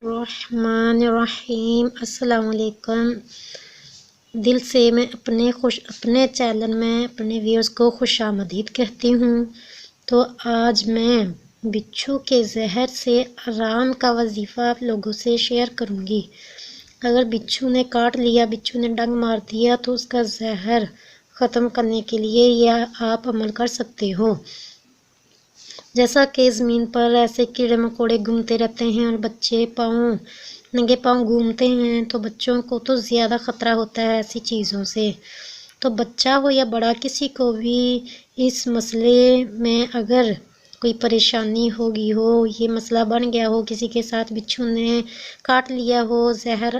الرحمن الرحیم۔ السلام علیکم۔ دل سے میں اپنے چینل میں اپنے ویورز کو خوش آمدید کہتی ہوں۔ تو آج میں بچھو کے زہر سے آرام کا وظیفہ آپ لوگوں سے شیئر کروں گی۔ اگر بچھو نے کاٹ لیا، بچھو نے ڈنگ مار دیا تو اس کا زہر ختم کرنے کے لیے یہ آپ عمل کر سکتے ہو۔ جیسا کہ زمین پر ایسے کیڑے مکوڑے گھومتے رہتے ہیں اور بچے ننگے پاؤں گھومتے ہیں، تو بچوں کو تو زیادہ خطرہ ہوتا ہے ایسی چیزوں سے۔ تو بچہ ہو یا بڑا، کسی کو بھی اس مسئلے میں اگر کوئی پریشانی ہوگی ہو، یہ مسئلہ بن گیا ہو، کسی کے ساتھ بچھو نے کاٹ لیا ہو، زہر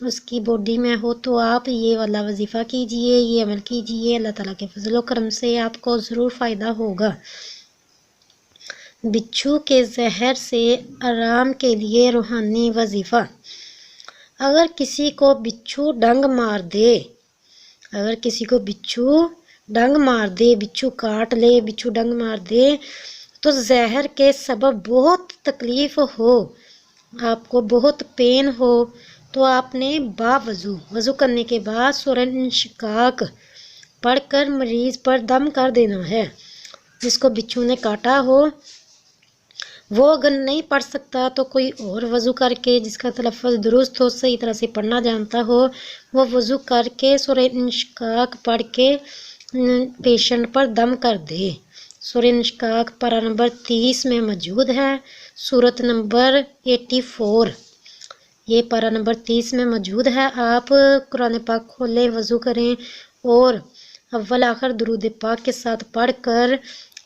اس کی باڈی میں ہو، تو آپ یہ والا وظیفہ کیجئے، یہ عمل کیجئے۔ اللہ تعالیٰ کے فضل و کرم سے آپ کو ضرور فائدہ ہوگا۔ بچھو کے زہر سے آرام کے لیے روحانی وظیفہ۔ اگر کسی کو بچھو ڈنگ مار دے، بچھو کاٹ لے، بچھو ڈنگ مار دے، تو زہر کے سبب بہت تکلیف ہو، آپ کو بہت پین ہو، تو آپ نے وضو کرنے کے بعد سورہ انشقاق پڑھ کر مریض پر دم کر دینا ہے۔ جس کو بچھو نے کاٹا ہو وہ اگر نہیں پڑھ سکتا تو کوئی اور وضو کر کے، جس کا تلفظ درست ہو، صحیح طرح سے پڑھنا جانتا ہو، وہ وضو کر کے سورہ انشقاق پڑھ کے پیشنٹ پر دم کر دے۔ سورہ انشقاق پارہ نمبر 30 میں موجود ہے، سورت نمبر 84، یہ پارہ نمبر 30 میں موجود ہے۔ آپ قرآن پاک کھولیں، وضو کریں اور اول آخر درود پاک کے ساتھ پڑھ کر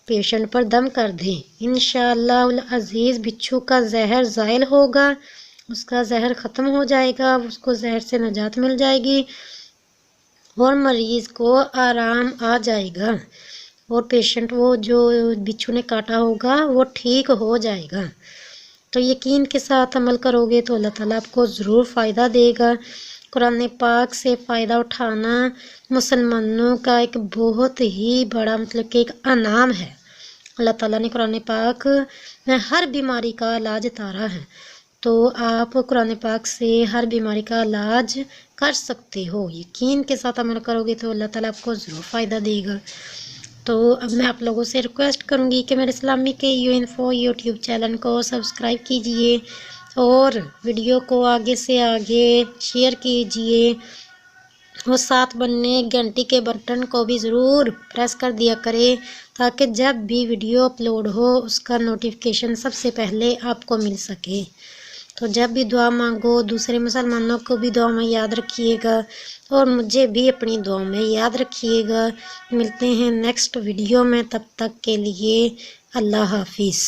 پیشنٹ پر دم کر دیں۔ انشاءاللہ العزیز بچھو کا زہر زائل ہوگا، اس کا زہر ختم ہو جائے گا، اس کو زہر سے نجات مل جائے گی اور مریض کو آرام آ جائے گا، اور پیشنٹ وہ جو بچھو نے کاٹا ہوگا وہ ٹھیک ہو جائے گا۔ تو یقین کے ساتھ عمل کرو گے تو اللہ تعالیٰ آپ کو ضرور فائدہ دے گا۔ قرآن پاک سے فائدہ اٹھانا مسلمانوں کا ایک بہت ہی بڑا کہ ایک انعام ہے۔ اللہ تعالیٰ نے قرآن پاک میں ہر بیماری کا علاج اتارا ہے، تو آپ قرآن پاک سے ہر بیماری کا علاج کر سکتے ہو۔ یقین کے ساتھ عمل کرو گے تو اللہ تعالیٰ آپ کو ضرور فائدہ دے گا۔ تو اب میں آپ لوگوں سے ریکویسٹ کروں گی کہ میرے اسلامی کے انفو یوٹیوب چینل کو سبسکرائب کیجئے اور ویڈیو کو آگے سے آگے شیئر کیجئے، اور ساتھ بننے گھنٹی کے بٹن کو بھی ضرور پریس کر دیا کرے، تاکہ جب بھی ویڈیو اپلوڈ ہو اس کا نوٹیفیکیشن سب سے پہلے آپ کو مل سکے۔ تو جب بھی دعا مانگو دوسرے مسلمانوں کو بھی دعا میں یاد رکھیے گا، اور مجھے بھی اپنی دعا میں یاد رکھیے گا۔ ملتے ہیں نیکسٹ ویڈیو میں، تب تک کے لیے اللہ حافظ۔